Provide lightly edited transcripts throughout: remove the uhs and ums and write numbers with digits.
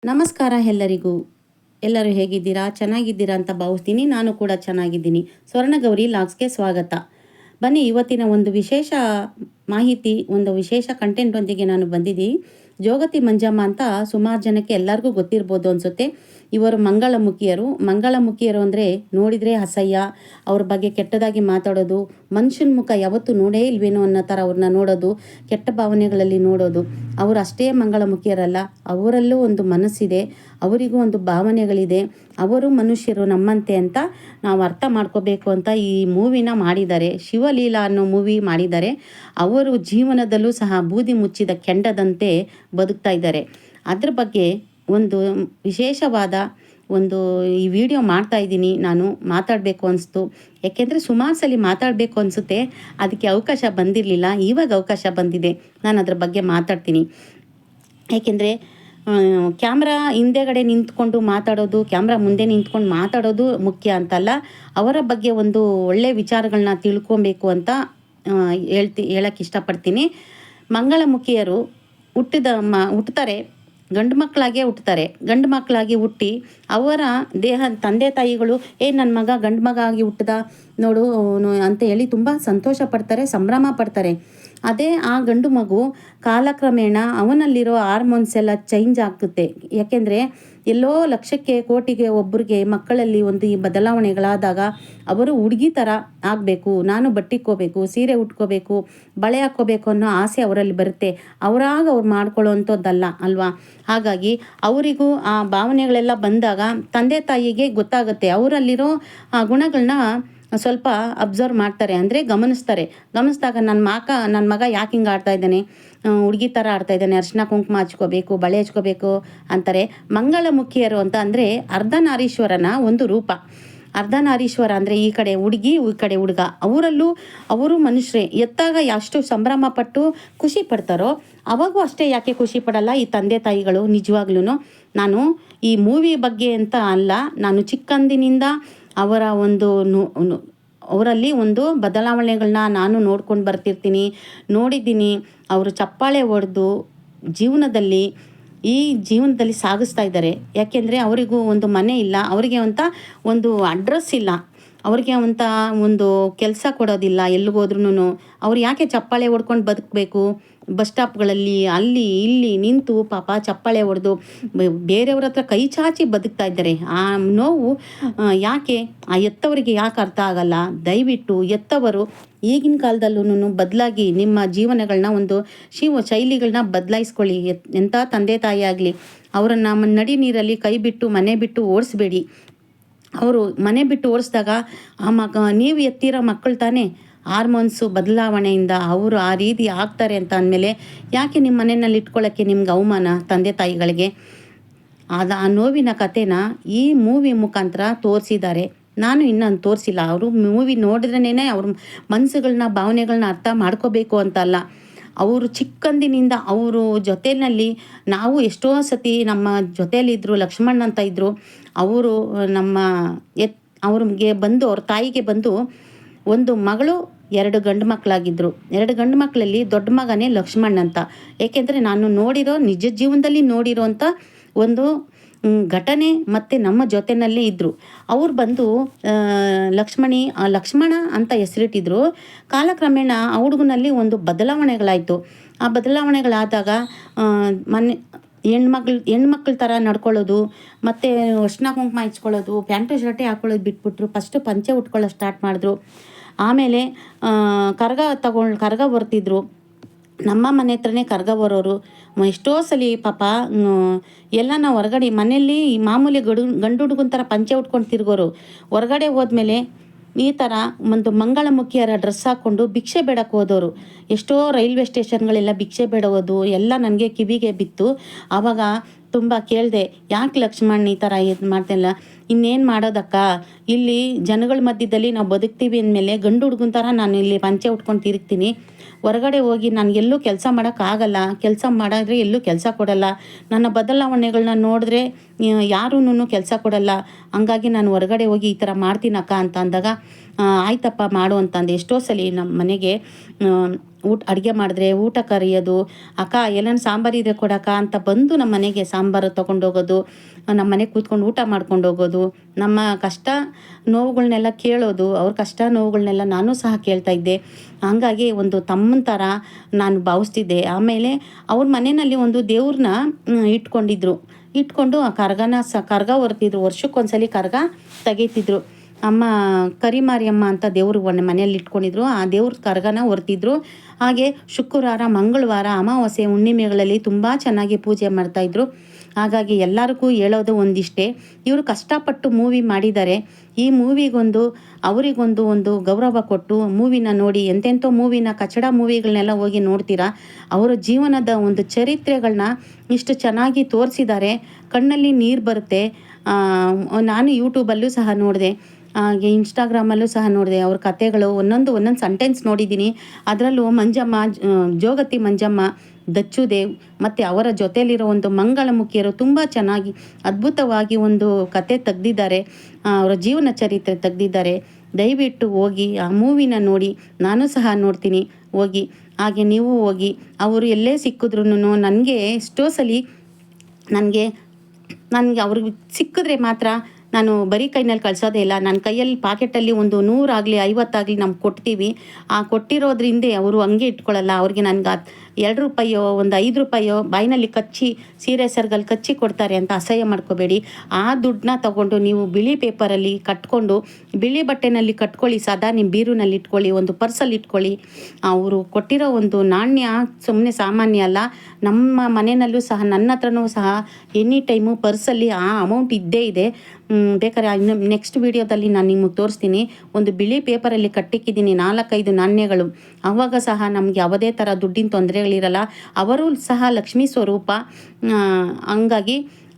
ನಮಸ್ಕಾರ ಎಲ್ಲರಿಗೂ. ಎಲ್ಲರೂ ಹೇಗಿದ್ದೀರಾ? ಚೆನ್ನಾಗಿದ್ದೀರಾ ಅಂತ ಭಾವಿಸ್ತೀನಿ. ನಾನು ಕೂಡ ಚೆನ್ನಾಗಿದ್ದೀನಿ. ಸ್ವರ್ಣಗೌರಿ ಲಾಗ್ಸ್ಗೆ ಸ್ವಾಗತ. ಬನ್ನಿ, ಇವತ್ತಿನ ಒಂದು ವಿಶೇಷ ಮಾಹಿತಿ, ಒಂದು ವಿಶೇಷ ಕಂಟೆಂಟೊಂದಿಗೆ ನಾನು ಬಂದಿದ್ದೀನಿ. ಜೋಗತಿ ಮಂಜಮ್ಮ ಅಂತ ಸುಮಾರು ಜನಕ್ಕೆ ಎಲ್ಲರಿಗೂ ಗೊತ್ತಿರ್ಬೋದು ಅನಿಸುತ್ತೆ. ಇವರು ಮಂಗಳಮುಖಿಯರು ಅಂದರೆ ನೋಡಿದರೆ ಅಸಹ್ಯ, ಅವ್ರ ಬಗ್ಗೆ ಕೆಟ್ಟದಾಗಿ ಮಾತಾಡೋದು, ಮನುಷ್ಯನ ಮುಖ ಯಾವತ್ತೂ ನೋಡೇ ಇಲ್ವೇನೋ ಅನ್ನೋ ಥರ ಅವ್ರನ್ನ ನೋಡೋದು, ಕೆಟ್ಟ ಭಾವನೆಗಳಲ್ಲಿ ನೋಡೋದು. ಅವರು ಅಷ್ಟೇ ಮಂಗಳಮುಖಿಯರಲ್ಲ, ಅವರಲ್ಲೂ ಒಂದು ಮನಸ್ಸಿದೆ, ಅವರಿಗೂ ಒಂದು ಭಾವನೆಗಳಿದೆ. ಅವರು ಮನುಷ್ಯರು ನಮ್ಮಂತೆ ಅಂತ ನಾವು ಅರ್ಥ ಮಾಡ್ಕೋಬೇಕು ಅಂತ ಈ ಮೂವಿನ ಮಾಡಿದ್ದಾರೆ. ಶಿವಲೀಲಾ ಅನ್ನೋ ಮೂವಿ ಮಾಡಿದ್ದಾರೆ. ಅವರು ಜೀವನದಲ್ಲೂ ಸಹ ಬೂದಿ ಮುಚ್ಚಿದ ಕೆಂಡದಂತೆ ಬದುಕ್ತಾ ಇದ್ದಾರೆ. ಅದ್ರ ಬಗ್ಗೆ ಒಂದು ವಿಶೇಷವಾದ ಈ ವಿಡಿಯೋ ಮಾಡ್ತಾ ಇದ್ದೀನಿ. ನಾನು ಮಾತಾಡಬೇಕು ಅನಿಸ್ತು, ಯಾಕೆಂದರೆ ಸುಮಾರು ಸಲ ಮಾತಾಡಬೇಕು ಅನಿಸುತ್ತೆ, ಅದಕ್ಕೆ ಅವಕಾಶ ಬಂದಿರಲಿಲ್ಲ. ಇವಾಗ ಅವಕಾಶ ಬಂದಿದೆ, ನಾನು ಅದ್ರ ಬಗ್ಗೆ ಮಾತಾಡ್ತೀನಿ. ಏಕೆಂದರೆ ಕ್ಯಾಮ್ರಾ ಹಿಂದೆಗಡೆ ನಿಂತ್ಕೊಂಡು ಮಾತಾಡೋದು, ಕ್ಯಾಮ್ರಾ ಮುಂದೆ ನಿಂತ್ಕೊಂಡು ಮಾತಾಡೋದು ಮುಖ್ಯ ಅಂತಲ್ಲ, ಅವರ ಬಗ್ಗೆ ಒಂದು ಒಳ್ಳೆಯ ವಿಚಾರಗಳನ್ನ ತಿಳ್ಕೊಬೇಕು ಅಂತ ಹೇಳಕ್ಕೆ ಇಷ್ಟಪಡ್ತೀನಿ. ಮಂಗಳಮುಖಿಯರು ಹುಟ್ಟುತ್ತಾರೆ, ಗಂಡು ಮಕ್ಕಳಾಗಿ ಹುಟ್ಟಿ ಅವರ ತಂದೆ ತಾಯಿಗಳು ನನ್ನ ಮಗ ಗಂಡು ಮಗ ಆಗಿ ಹುಟ್ಟಿದ ನೋಡು ಅಂತ ಹೇಳಿ ತುಂಬ ಸಂತೋಷ ಪಡ್ತಾರೆ, ಸಂಭ್ರಮ ಪಡ್ತಾರೆ. ಅದೇ ಆ ಗಂಡು ಮಗು ಕಾಲಕ್ರಮೇಣ ಅವನಲ್ಲಿರೋ ಹಾರ್ಮೋನ್ಸ್ ಎಲ್ಲ ಚೇಂಜ್ ಆಗುತ್ತೆ. ಯಾಕೆಂದರೆ ಎಲ್ಲೋ ಲಕ್ಷಕ್ಕೆ ಕೋಟಿಗೆ ಒಬ್ಬರಿಗೆ ಮಕ್ಕಳಲ್ಲಿ ಈ ಬದಲಾವಣೆಗಳಾದಾಗ ಅವರು ಹುಡುಗಿ ಥರ ಆಗಬೇಕು, ನಾನು ಬಟ್ಟಿಕ್ಕೋಬೇಕು, ಸೀರೆ ಉಟ್ಕೋಬೇಕು, ಬಳೆ ಹಾಕ್ಕೋಬೇಕು ಅನ್ನೋ ಆಸೆ ಅವರಲ್ಲಿ ಬರುತ್ತೆ. ಅವ್ರು ಮಾಡ್ಕೊಳ್ಳೋ ಅಂಥದ್ದಲ್ಲ ಅಲ್ವಾ? ಹಾಗಾಗಿ ಅವರಿಗೂ ಆ ಭಾವನೆಗಳೆಲ್ಲ ಬಂದಾಗ ತಂದೆ ತಾಯಿಗೆ ಗೊತ್ತಾಗುತ್ತೆ. ಅವರಲ್ಲಿರೋ ಗುಣಗಳನ್ನ ಸ್ವಲ್ಪ ಅಬ್ಸರ್ವ್ ಮಾಡ್ತಾರೆ, ಅಂದರೆ ಗಮನಿಸಿದಾಗ ನನ್ನ ಮಗ ಯಾಕೆ ಹಿಂಗೆ ಆಡ್ತಾ ಇದ್ದಾನೆ, ಹುಡುಗಿ ಥರ ಆಡ್ತಾ ಇದ್ದಾನೆ, ಅರ್ಶಿನ ಕುಂಕುಮ ಹಚ್ಕೋಬೇಕು, ಬಳೆ ಹಚ್ಕೋಬೇಕು ಅಂತಾರೆ. ಮಂಗಳಮುಖಿಯರು ಅಂತ ಅಂದರೆ ಅರ್ಧನಾರೀಶ್ವರನ ಒಂದು ರೂಪ. ಅರ್ಧನಾರೀಶ್ವರ ಅಂದರೆ ಈ ಕಡೆ ಹುಡುಗಿ, ಈ ಕಡೆ ಹುಡುಗ, ಅವರು ಮನುಷ್ಯರೇ. ಎತ್ತಾಗ ಎಷ್ಟು ಸಂಭ್ರಮ ಪಟ್ಟು ಖುಷಿ ಪಡ್ತಾರೋ ಅವಾಗೂ ಅಷ್ಟೇ ಯಾಕೆ ಖುಷಿ ಪಡಲ್ಲ ಈ ತಂದೆ ತಾಯಿಗಳು? ನಿಜವಾಗ್ಲೂ ನಾನು ಈ ಮೂವಿ ಬಗ್ಗೆ ಅಂತ ಅಲ್ಲ, ನಾನು ಚಿಕ್ಕಂದಿನಿಂದ ಅವರ ಅವರಲ್ಲಿ ಒಂದು ಬದಲಾವಣೆಗಳನ್ನ ನಾನು ನೋಡ್ಕೊಂಡು ನೋಡಿದ್ದೀನಿ. ಅವರು ಚಪ್ಪಾಳೆ ಹೊಡೆದು ಜೀವನದಲ್ಲಿ ಸಾಗಿಸ್ತಾ ಇದ್ದಾರೆ. ಯಾಕೆಂದರೆ ಅವರಿಗೂ ಒಂದು ಮನೆ ಇಲ್ಲ, ಅವರಿಗೆ ಒಂದು ಅಡ್ರೆಸ್ ಇಲ್ಲ, ಅವ್ರಿಗೆ ಒಂದು ಕೆಲಸ ಕೊಡೋದಿಲ್ಲ. ಎಲ್ಲಿಗೋದ್ರೂ ಅವ್ರು ಯಾಕೆ ಚಪ್ಪಾಳೆ ಹೊಡ್ಕೊಂಡು ಬದುಕಬೇಕು? ಬಸ್ ಸ್ಟಾಪ್ಗಳಲ್ಲಿ ಅಲ್ಲಿ ಇಲ್ಲಿ ನಿಂತು ಪಾಪ ಚಪ್ಪಾಳೆ ಹೊಡೆದು ಬೇರೆಯವ್ರ ಹತ್ರ ಕೈ ಚಾಚಿ ಬದುಕ್ತಾ ಇದ್ದಾರೆ. ಆ ನೋವು ಯಾಕೆ ಎತ್ತವರಿಗೆ ಯಾಕೆ ಅರ್ಥ ಆಗಲ್ಲ? ದಯವಿಟ್ಟು ಎತ್ತವರು ಈಗಿನ ಕಾಲದಲ್ಲೂ ಬದಲಾಗಿ ನಿಮ್ಮ ಜೀವನಗಳನ್ನ ಶೈಲಿಗಳನ್ನ ಬದಲಾಯಿಸ್ಕೊಳ್ಳಿ. ಎಂಥ ತಂದೆ ತಾಯಿ ಆಗಲಿ ಅವರನ್ನು ನಡಿ ನೀರಲ್ಲಿ ಕೈ ಬಿಟ್ಟು ಮನೆ ಬಿಟ್ಟು ಓಡಿಸ್ಬೇಡಿ. ಅವರು ಮನೆ ಬಿಟ್ಟು ಓಡಿಸಿದಾಗ ನೀವು ಎತ್ತಿರೋ ಮಕ್ಕಳು ತಾನೇ, ಹಾರ್ಮೋನ್ಸು ಬದಲಾವಣೆಯಿಂದ ಅವರು ಆ ರೀತಿ ಆಗ್ತಾರೆ ಅಂತ ಅಂದಮೇಲೆ ಯಾಕೆ ನಿಮ್ಮ ಮನೆಯಲ್ಲಿ ಇಟ್ಕೊಳ್ಳೋಕ್ಕೆ ನಿಮ್ಗೆ ಅವಮಾನ? ತಂದೆ ತಾಯಿಗಳಿಗೆ ಆ ನೋವಿನ ಕಥೆನ ಈ ಮೂವಿ ಮುಖಾಂತರ ತೋರಿಸಿದ್ದಾರೆ. ನಾನು ಇನ್ನೊಂದು ತೋರಿಸಿಲ್ಲ. ಅವರು ಮೂವಿ ನೋಡಿದ್ರೇ ಅವ್ರ ಮನಸ್ಸುಗಳನ್ನ, ಭಾವನೆಗಳನ್ನ ಅರ್ಥ ಮಾಡ್ಕೋಬೇಕು ಅಂತಲ್ಲ. ಅವರು ಚಿಕ್ಕಂದಿನಿಂದ ಅವರು ಜೊತೆಯಲ್ಲಿ ನಾವು ಎಷ್ಟೋ ಸತಿ ನಮ್ಮ ಜೊತೆಯಲ್ಲಿದ್ದರು. ಲಕ್ಷ್ಮಣ್ ಅಂತ ಇದ್ದರು. ಅವರು ಅವ್ರಿಗೆ ಅವ್ರ ತಾಯಿಗೆ ಒಂದು ಮಗಳು, 2 ಗಂಡು ಮಕ್ಕಳಾಗಿದ್ದರು. 2 ಗಂಡು ಮಕ್ಕಳಲ್ಲಿ ದೊಡ್ಡ ಮಗನೇ ಲಕ್ಷ್ಮಣ್ ಅಂತ. ಏಕೆಂದರೆ ನಾನು ನಿಜ ಜೀವನದಲ್ಲಿ ನೋಡಿರೋಂಥ ಒಂದು ಘಟನೆ ಮತ್ತು ನಮ್ಮ ಜೊತೆಯಲ್ಲೇ ಇದ್ದರು. ಅವ್ರು ಲಕ್ಷ್ಮಣ ಅಂತ ಹೆಸರಿಟ್ಟಿದ್ರು. ಕಾಲಕ್ರಮೇಣ ಆ ಹುಡುಗನಲ್ಲಿ ಒಂದು ಬದಲಾವಣೆಗಳಾಯಿತು. ಆ ಬದಲಾವಣೆಗಳಾದಾಗ ಹೆಣ್ಮಕ್ಳ ಥರ ನಡ್ಕೊಳ್ಳೋದು, ಮತ್ತು ಅರ್ಶಿನ ಕುಂಕುಮ ಹಚ್ಕೊಳ್ಳೋದು, ಪ್ಯಾಂಟು ಶರ್ಟೇ ಹಾಕ್ಕೊಳ್ಳೋದು ಬಿಟ್ಬಿಟ್ರು. ಫಸ್ಟು ಪಂಚೆ ಉಟ್ಕೊಳ್ಳೋ ಸ್ಟಾರ್ಟ್ ಮಾಡಿದ್ರು. ಆಮೇಲೆ ಕರ್ಗ ಬರ್ತಿದ್ರು. ನಮ್ಮ ಮನೆ ಹತ್ರನೇ ಕರ್ಗ ಬರೋರು. ಎಷ್ಟೋ ಸಲ ಪಾಪ ನಾವು ಹೊರಗಡೆ ಮನೆಯಲ್ಲಿ ಮಾಮೂಲಿ ಗಂಡು ಹುಡುಗನ ಥರ ಪಂಚೆ ಉಟ್ಕೊಂಡು ತಿರ್ಗೋರು. ಹೊರಗಡೆ ಹೋದ್ಮೇಲೆ ಈ ಥರ ಒಂದು ಮಂಗಳಮುಖಿಯರ ಡ್ರೆಸ್ ಹಾಕ್ಕೊಂಡು ಭಿಕ್ಷೆ ಬೇಡಕ್ಕೆ ಹೋದವರು. ಎಷ್ಟೋ ರೈಲ್ವೆ ಸ್ಟೇಷನ್ಗಳೆಲ್ಲ ಭಿಕ್ಷೆ ಬೇಡೋದು ಎಲ್ಲ ನನಗೆ ಕಿವಿಗೆ ಬಿತ್ತು. ಆವಾಗ ತುಂಬ ಕೇಳಿದೆ, ಯಾಕೆ ಲಕ್ಷ್ಮಣ್ ಈ ಥರ ಇದು ಮಾಡ್ತಿಲ್ಲ? ಇನ್ನೇನು ಮಾಡೋದಕ್ಕ, ಇಲ್ಲಿ ಜನಗಳ ಮಧ್ಯದಲ್ಲಿ ನಾವು ಬದುಕ್ತೀವಿ ಅಂದಮೇಲೆ ಗಂಡು ಹುಡುಗನ ಥರ ನಾನು ಇಲ್ಲಿ ಪಂಚೆ ಉಟ್ಕೊಂಡು ತಿರುಗ್ತೀನಿ. ಹೊರಗಡೆ ಹೋಗಿ ನನಗೆಲ್ಲೂ ಕೆಲಸ ಮಾಡೋಕ್ಕಾಗಲ್ಲ, ಕೆಲಸ ಮಾಡಿದ್ರೆ ಎಲ್ಲೂ ಕೆಲಸ ಕೊಡಲ್ಲ, ನನ್ನ ಬದಲಾವಣೆಗಳನ್ನ ನೋಡಿದ್ರೆ ಯಾರೂ ಕೆಲಸ ಕೊಡಲ್ಲ, ಹಂಗಾಗಿ ನಾನು ಹೊರಗಡೆ ಹೋಗಿ ಈ ಥರ ಮಾಡ್ತೀನಕ್ಕ ಅಂತ ಅಂದಾಗ ಆಯ್ತಪ್ಪ ಮಾಡು ಅಂತಂದು ಎಷ್ಟೋ ಸಲ ನಮ್ಮ ಮನೆಗೆ ಅಡುಗೆ ಮಾಡಿದ್ರೆ ಊಟ ಕರೆಯೋದು, ಅಕ್ಕ ಎಲ್ಲನ ಸಾಂಬಾರು ಇದೆ ಕೊಡಕ್ಕ ಅಂತ ಬಂದು ನಮ್ಮ ಮನೆಗೆ ಸಾಂಬಾರು ತೊಗೊಂಡೋಗೋದು, ನಮ್ಮ ಮನೆಗೆ ಕೂತ್ಕೊಂಡು ಊಟ ಮಾಡ್ಕೊಂಡು ಹೋಗೋದು, ನಮ್ಮ ಕಷ್ಟ ನೋವುಗಳನ್ನೆಲ್ಲ ಕೇಳೋದು, ಅವ್ರ ಕಷ್ಟ ನೋವುಗಳನ್ನೆಲ್ಲ ನಾನು ಸಹ ಕೇಳ್ತಾ ಇದ್ದೆ. ಹಾಗಾಗಿ ಒಂದು ತಮ್ಮನ ಥರ ನಾನು ಭಾವಿಸ್ತಿದ್ದೆ. ಆಮೇಲೆ ಅವ್ರ ಮನೆಯಲ್ಲಿ ಒಂದು ದೇವ್ರನ್ನ ಇಟ್ಕೊಂಡು ಆ ಕರ್ಗ ಹೊರ್ತಿದ್ರು. ವರ್ಷಕ್ಕೊಂದ್ಸಲಿ ಕರ್ಗ ತೆಗೀತಿದ್ರು. ಅಮ್ಮ ಕರಿಮಾರಿಯಮ್ಮ ಅಂತ ದೇವರು ಮನೆಯಲ್ಲಿ ಇಟ್ಕೊಂಡಿದ್ರು. ಆ ದೇವ್ರ ಕರ್ಗನ ಹೊರ್ತಿದ್ರು. ಹಾಗೆ ಶುಕ್ರವಾರ, ಮಂಗಳವಾರ, ಅಮಾವಾಸ್ಯೆ, ಹುಣ್ಣಿಮೆಗಳಲ್ಲಿ ತುಂಬ ಚೆನ್ನಾಗಿ ಪೂಜೆ ಮಾಡ್ತಾಯಿದ್ರು. ಹಾಗಾಗಿ ಎಲ್ಲರಿಗೂ ಹೇಳೋದು ಒಂದಿಷ್ಟೇ, ಇವರು ಕಷ್ಟಪಟ್ಟು ಮೂವಿ ಮಾಡಿದ್ದಾರೆ. ಈ ಅವರಿಗೊಂದು ಒಂದು ಗೌರವ ಕೊಟ್ಟು ಮೂವಿನ ನೋಡಿ, ಎಂತೆಂಥೋ ಮೂವಿನ ಕಚಡ ಮೂವಿಗಳನ್ನೆಲ್ಲ ಹೋಗಿ ನೋಡ್ತೀರಾ. ಅವರ ಜೀವನದ ಒಂದು ಚರಿತ್ರೆಗಳನ್ನ ಇಷ್ಟು ಚೆನ್ನಾಗಿ ತೋರಿಸಿದ್ದಾರೆ, ಕಣ್ಣಲ್ಲಿ ನೀರು ಬರುತ್ತೆ. ನಾನು ಯೂಟ್ಯೂಬಲ್ಲೂ ಸಹ ನೋಡಿದೆ, ಹಾಗೆ ಇನ್ಸ್ಟಾಗ್ರಾಮಲ್ಲೂ ಸಹ ನೋಡಿದೆ. ಅವ್ರ ಕಥೆಗಳು ಒಂದೊಂದು ಸೆಂಟೆನ್ಸ್ ನೋಡಿದ್ದೀನಿ. ಅದರಲ್ಲೂ ಮಂಜಮ್ಮ, ಜೋಗತಿ ಮಂಜಮ್ಮ, ದಚ್ಚುದೇವ್ ಮತ್ತು ಅವರ ಜೊತೆಯಲ್ಲಿರೋ ಒಂದು ಮಂಗಳಮುಖಿಯರು ತುಂಬ ಚೆನ್ನಾಗಿ ಅದ್ಭುತವಾಗಿ ಒಂದು ಕತೆ ತೆಗ್ದಿದ್ದಾರೆ. ಅವರ ಜೀವನ ಚರಿತ್ರೆ ತೆಗ್ದಿದ್ದಾರೆ. ದಯವಿಟ್ಟು ಹೋಗಿ ಆ ಮೂವಿನ ನೋಡಿ. ನಾನು ಸಹ ನೋಡ್ತೀನಿ, ಹೋಗಿ. ಹಾಗೆ ನೀವು ಹೋಗಿ. ಅವರು ಎಲ್ಲೇ ಸಿಕ್ಕಿದ್ರೂ ನನಗೆ ಎಷ್ಟೋ ಸಲ ನನಗೆ ಅವ್ರಿಗೆ ಸಿಕ್ಕಿದ್ರೆ ಮಾತ್ರ ನಾನು ಬರೀ ಕೈನಲ್ಲಿ ಕಳಿಸೋದೇ ಇಲ್ಲ. ನನ್ನ ಕೈಯಲ್ಲಿ ಪಾಕೆಟಲ್ಲಿ ಒಂದು 100 ಆಗಲಿ 50 ಆಗಲಿ ನಮ್ಗೆ ಕೊಡ್ತೀವಿ. ಆ ಕೊಟ್ಟಿರೋದ್ರಿಂದ ಅವರು ಹಂಗೆ ಇಟ್ಕೊಳ್ಳಲ್ಲ. ಅವ್ರಿಗೆ ನನಗೆ 2 ರೂಪಾಯೋ ಒಂದು 5 ರೂಪಾಯೋ ಬಾಯಿನಲ್ಲಿ ಕಚ್ಚಿ, ಸೀರೆ ಸೆರಗಲ್ಲಿ ಕಚ್ಚಿ ಕೊಡ್ತಾರೆ ಅಂತ ಅಸಹ್ಯ ಮಾಡ್ಕೋಬೇಡಿ. ಆ ದುಡ್ಡನ್ನ ತಗೊಂಡು ನೀವು ಬಿಳಿ ಪೇಪರಲ್ಲಿ ಕಟ್ಕೊಂಡು, ಬಿಳಿ ಬಟ್ಟೆನಲ್ಲಿ ಕಟ್ಕೊಳ್ಳಿ, ಸದಾ ನಿಮ್ಮ ಬೀರುನಲ್ಲಿ ಇಟ್ಕೊಳ್ಳಿ, ಒಂದು ಪರ್ಸಲ್ಲಿ ಇಟ್ಕೊಳ್ಳಿ. ಅವರು ಕೊಟ್ಟಿರೋ ಒಂದು ನಾಣ್ಯ ಸುಮ್ಮನೆ ಸಾಮಾನ್ಯ ಅಲ್ಲ. ನಮ್ಮ ಮನೆಯಲ್ಲೂ ಸಹ, ನನ್ನ ಹತ್ರನೂ ಸಹ ಎನಿ ಟೈಮು ಪರ್ಸಲ್ಲಿ ಆ ಅಮೌಂಟ್ ಇದ್ದೇ ಇದೆ. ಬೇಕಾದ್ರೆ ಇನ್ನು ನೆಕ್ಸ್ಟ್ ವೀಡಿಯೋದಲ್ಲಿ ನಾನು ನಿಮಗೆ ತೋರಿಸ್ತೀನಿ. ಒಂದು ಬಿಳಿ ಪೇಪರಲ್ಲಿ ಕಟ್ಟಿಕ್ಕಿದ್ದೀನಿ 4-5 ನಾಣ್ಯಗಳು. ಆವಾಗ ಸಹ ನಮಗೆ ಯಾವುದೇ ಥರ ದುಡ್ಡಿನ ತೊಂದರೆಗಳಿರಲ್ಲ. ಅವರು ಸಹ ಲಕ್ಷ್ಮೀ ಸ್ವರೂಪ. ಹಂಗಾಗಿ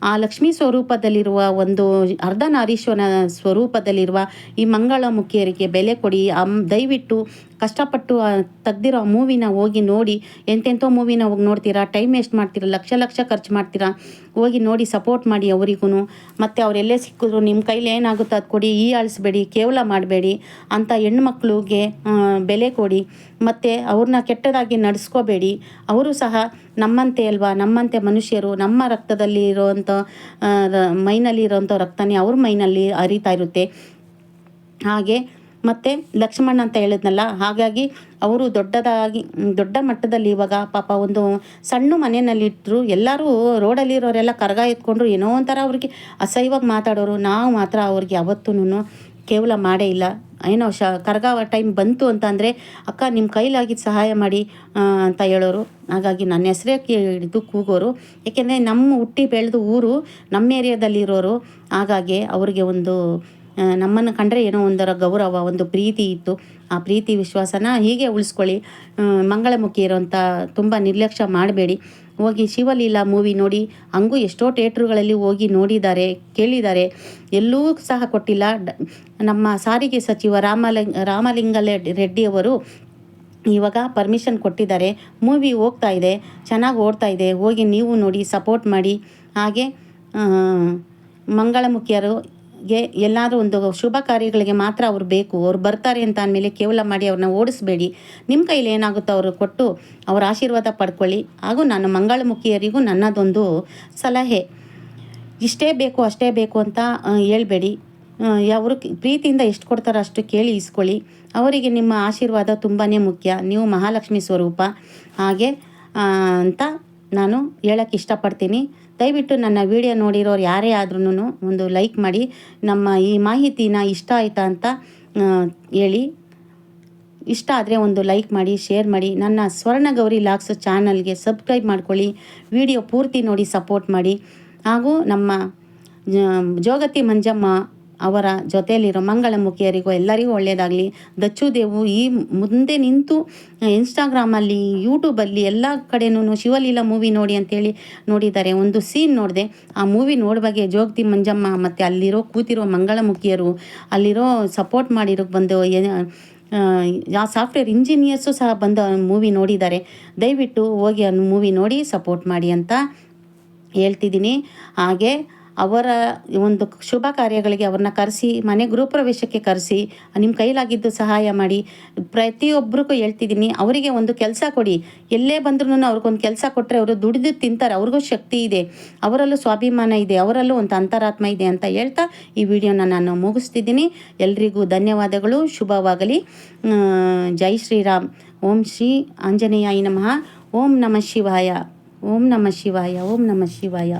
ಆ ಲಕ್ಷ್ಮೀ ಸ್ವರೂಪದಲ್ಲಿರುವ ಒಂದು ಅರ್ಧನಾರೀಶ್ವರನ ಸ್ವರೂಪದಲ್ಲಿರುವ ಈ ಮಂಗಳಮುಖಿಯರಿಗೆ ಬೆಲೆ ಕೊಡಿ. ದಯವಿಟ್ಟು ಕಷ್ಟಪಟ್ಟು ತೆಗ್ದಿರೋ ಆ ಮೂವಿನ ಹೋಗಿ ನೋಡಿ. ಎಂತೆಂಥೋ ಮೂವಿನ ಹೋಗಿ ನೋಡ್ತೀರಾ, ಟೈಮ್ ವೇಸ್ಟ್ ಮಾಡ್ತೀರಾ, ಲಕ್ಷ ಖರ್ಚು ಮಾಡ್ತೀರಾ. ಹೋಗಿ ನೋಡಿ, ಸಪೋರ್ಟ್ ಮಾಡಿ ಅವರಿಗೂ. ಮತ್ತು ಅವರೆಲ್ಲೇ ಸಿಕ್ಕಿದ್ರು ನಿಮ್ಮ ಕೈಲಿ ಏನಾಗುತ್ತೋ ಅದು ಕೊಡಿ. ಅಳಿಸ್ಬೇಡಿ, ಕೇವಲ ಮಾಡಬೇಡಿ ಅಂತ ಹೆಣ್ಮಕ್ಳಿಗೆ ಬೆಲೆ ಕೊಡಿ. ಮತ್ತು ಅವ್ರನ್ನ ಕೆಟ್ಟದಾಗಿ ನಡೆಸ್ಕೋಬೇಡಿ. ಅವರು ಸಹ ನಮ್ಮಂತೆ ಅಲ್ವಾ, ನಮ್ಮಂತೆ ಮನುಷ್ಯರು. ನಮ್ಮ ರಕ್ತದಲ್ಲಿ ಇರೋವಂಥ ಮೈನಲ್ಲಿ ಇರೋವಂಥ ರಕ್ತನೇ ಅವ್ರ ಮೈನಲ್ಲಿ ಹರಿತಾ ಇರುತ್ತೆ. ಹಾಗೆ ಮತ್ತು ಲಕ್ಷ್ಮಣ ಅಂತ ಹೇಳಿದ್ನಲ್ಲ, ಹಾಗಾಗಿ ಅವರು ದೊಡ್ಡ ಮಟ್ಟದಲ್ಲಿ ಇವಾಗ ಪಾಪ ಒಂದು ಸಣ್ಣ ಮನೆಯಲ್ಲಿದ್ದರು. ಎಲ್ಲರೂ ರೋಡಲ್ಲಿರೋರೆಲ್ಲ ಕರ್ಗ ಎತ್ಕೊಂಡ್ರು, ಏನೋ ಒಂಥರ ಅವ್ರಿಗೆ ಅಸಹ್ಯವಾಗಿ ಮಾತಾಡೋರು. ನಾವು ಮಾತ್ರ ಅವ್ರಿಗೆ ಯಾವತ್ತೂ ಕೇವಲ ಮಾಡೇ ಇಲ್ಲ. ಏನೋ ಕರ್ಗ ಟೈಮ್ ಬಂತು ಅಂತ ಅಂದರೆ, ಅಕ್ಕ ನಿಮ್ಮ ಕೈಲಾಗಿದ್ದು ಸಹಾಯ ಮಾಡಿ ಅಂತ ಹೇಳೋರು. ಹಾಗಾಗಿ ನನ್ನ ಹೆಸರೇ ಹಿಡಿದು ಕೂಗೋರು. ಏಕೆಂದರೆ ನಮ್ಮ ಹುಟ್ಟಿ ಬೆಳೆದು ಊರು ನಮ್ಮ ಏರಿಯಾದಲ್ಲಿರೋರು. ಹಾಗಾಗಿ ಅವ್ರಿಗೆ ಒಂದು ನಮ್ಮನ್ನು ಕಂಡ್ರೆ ಏನೋ ಒಂದರ ಗೌರವ, ಒಂದು ಪ್ರೀತಿ ಇತ್ತು. ಆ ಪ್ರೀತಿ ವಿಶ್ವಾಸನ ಹೀಗೆ ಉಳಿಸ್ಕೊಳ್ಳಿ. ಮಂಗಳಮುಖಿ ಇರೋಂಥ ತುಂಬ ನಿರ್ಲಕ್ಷ್ಯ ಮಾಡಬೇಡಿ. ಹೋಗಿ ಶಿವಲೀಲಾ ಮೂವಿ ನೋಡಿ. ಹಂಗೂ ಎಷ್ಟೋ ಥಿಯೇಟ್ರುಗಳಲ್ಲಿ ಹೋಗಿ ನೋಡಿದ್ದಾರೆ, ಕೇಳಿದ್ದಾರೆ. ಎಲ್ಲೂ ಸಹ ಕೊಟ್ಟಿಲ್ಲ. ನಮ್ಮ ಸಾರಿಗೆ ಸಚಿವ ರಾಮಲಿಂಗ ರೆಡ್ಡಿಯವರು ಇವಾಗ ಪರ್ಮಿಷನ್ ಕೊಟ್ಟಿದ್ದಾರೆ. ಮೂವಿ ಹೋಗ್ತಾ ಇದೆ, ಚೆನ್ನಾಗಿ ಓಡ್ತಾ ಇದೆ. ಹೋಗಿ ನೀವು ನೋಡಿ, ಸಪೋರ್ಟ್ ಮಾಡಿ. ಹಾಗೆ ಮಂಗಳಮುಖಿಯರಿಗೆ ಎಲ್ಲಾದರೂ ಒಂದು ಶುಭ ಕಾರ್ಯಗಳಿಗೆ ಮಾತ್ರ ಅವ್ರು ಬೇಕು. ಅವ್ರು ಬರ್ತಾರೆ ಅಂತ ಅಂದಮೇಲೆ ಕೇವಲ ಮಾಡಿ ಅವ್ರನ್ನ ಓಡಿಸ್ಬೇಡಿ. ನಿಮ್ಮ ಕೈಲಿ ಏನಾಗುತ್ತೋ ಅವರು ಕೊಟ್ಟು ಅವರ ಆಶೀರ್ವಾದ ಪಡ್ಕೊಳ್ಳಿ. ಹಾಗೂ ನಾನು ಮಂಗಳಮುಖಿಯರಿಗೂ ನನ್ನದೊಂದು ಸಲಹೆ, ಇಷ್ಟೇ ಬೇಕು ಅಷ್ಟೇ ಬೇಕು ಅಂತ ಹೇಳ್ಬೇಡಿ. ಅವರು ಪ್ರೀತಿಯಿಂದ ಎಷ್ಟು ಕೊಡ್ತಾರೋ ಅಷ್ಟು ಕೇಳಿ ಇಸ್ಕೊಳ್ಳಿ. ಅವರಿಗೆ ನಿಮ್ಮ ಆಶೀರ್ವಾದ ತುಂಬಾ ಮುಖ್ಯ. ನೀವು ಮಹಾಲಕ್ಷ್ಮಿ ಸ್ವರೂಪ. ಹಾಗೆ ಅಂತ ನಾನು ಹೇಳೋಕ್ಕೆ ಇಷ್ಟಪಡ್ತೀನಿ. ದಯವಿಟ್ಟು ನನ್ನ ವಿಡಿಯೋ ನೋಡಿರೋರು ಯಾರೇ ಆದ್ರೂ ಒಂದು ಲೈಕ್ ಮಾಡಿ. ನಮ್ಮ ಈ ಮಾಹಿತಿನ ಇಷ್ಟ ಆಯ್ತಾ ಅಂತ ಹೇಳಿ. ಇಷ್ಟ ಆದರೆ ಒಂದು ಲೈಕ್ ಮಾಡಿ, ಶೇರ್ ಮಾಡಿ. ನನ್ನ ಸ್ವರ್ಣಗೌರಿ ಲಾಗ್ಸ್ ಚಾನಲ್ಗೆ ಸಬ್ಸ್ಕ್ರೈಬ್ ಮಾಡ್ಕೊಳ್ಳಿ. ವಿಡಿಯೋ ಪೂರ್ತಿ ನೋಡಿ ಸಪೋರ್ಟ್ ಮಾಡಿ. ಹಾಗೂ ನಮ್ಮ ಜೋಗತಿ ಮಂಜಮ್ಮ ಅವರ ಜೊತೆಯಲ್ಲಿರೋ ಮಂಗಳಮುಖಿಯರಿಗೂ ಎಲ್ಲರಿಗೂ ಒಳ್ಳೆಯದಾಗಲಿ. ದಚ್ಚುದೇವು ಈ ಮುಂದೆ ನಿಂತು ಇನ್ಸ್ಟಾಗ್ರಾಮಲ್ಲಿ, ಯೂಟ್ಯೂಬಲ್ಲಿ ಎಲ್ಲ ಕಡೆನೂ ಶಿವಲೀಲಾ ಮೂವಿ ನೋಡಿ ಅಂತೇಳಿ ನೋಡಿದ್ದಾರೆ. ಒಂದು ಸೀನ್ ನೋಡಿದೆ. ಆ ಮೂವಿ ನೋಡುವಾಗೆ ಜೋಗತಿ ಮಂಜಮ್ಮ ಮತ್ತು ಅಲ್ಲಿರೋ ಕೂತಿರೋ ಮಂಗಳಮುಖಿಯರು, ಅಲ್ಲಿರೋ ಸಪೋರ್ಟ್ ಮಾಡಿರೋ ಬಂದು ಸಾಫ್ಟ್ವೇರ್ ಇಂಜಿನಿಯರ್ಸು ಸಹ ಬಂದು ಮೂವಿ ನೋಡಿದ್ದಾರೆ. ದಯವಿಟ್ಟು ಹೋಗಿ ಆ ಮೂವಿ ನೋಡಿ ಸಪೋರ್ಟ್ ಮಾಡಿ ಅಂತ ಹೇಳ್ತಿದ್ದೀನಿ. ಹಾಗೆ ಅವರ ಒಂದು ಶುಭ ಕಾರ್ಯಗಳಿಗೆ ಅವ್ರನ್ನ ಕರೆಸಿ ಮನೆ ಗೃಹಪ್ರವೇಶಕ್ಕೆ ಕರೆಸಿ ನಿಮ್ಮ ಕೈಲಾಗಿದ್ದು ಸಹಾಯ ಮಾಡಿ. ಪ್ರತಿಯೊಬ್ಬರಿಗೂ ಹೇಳ್ತಿದ್ದೀನಿ, ಅವರಿಗೆ ಒಂದು ಕೆಲಸ ಕೊಡಿ. ಎಲ್ಲೇ ಬಂದ್ರೂ ಅವ್ರಿಗೊಂದು ಕೆಲಸ ಕೊಟ್ಟರೆ ಅವರು ದುಡಿದು ತಿಂತಾರೆ, ಅವ್ರಿಗೂ ಶಕ್ತಿ ಇದೆ, ಅವರಲ್ಲೂ ಸ್ವಾಭಿಮಾನ ಇದೆ, ಅವರಲ್ಲೂ ಒಂದು ಅಂತರಾತ್ಮ ಇದೆ ಅಂತ ಹೇಳ್ತಾ ಈ ವಿಡಿಯೋನ ನಾನು ಮುಗಿಸ್ತಿದ್ದೀನಿ. ಎಲ್ರಿಗೂ ಧನ್ಯವಾದಗಳು. ಶುಭವಾಗಲಿ. ಜೈ ಶ್ರೀರಾಮ್. ಓಂ ಶ್ರೀ ಆಂಜನೇಯಾಯ ನಮಃ. ಓಂ ನಮಃ ಶಿವಾಯ. ಓಂ ನಮಃ ಶಿವಾಯ. ಓಂ ನಮಃ ಶಿವಾಯ.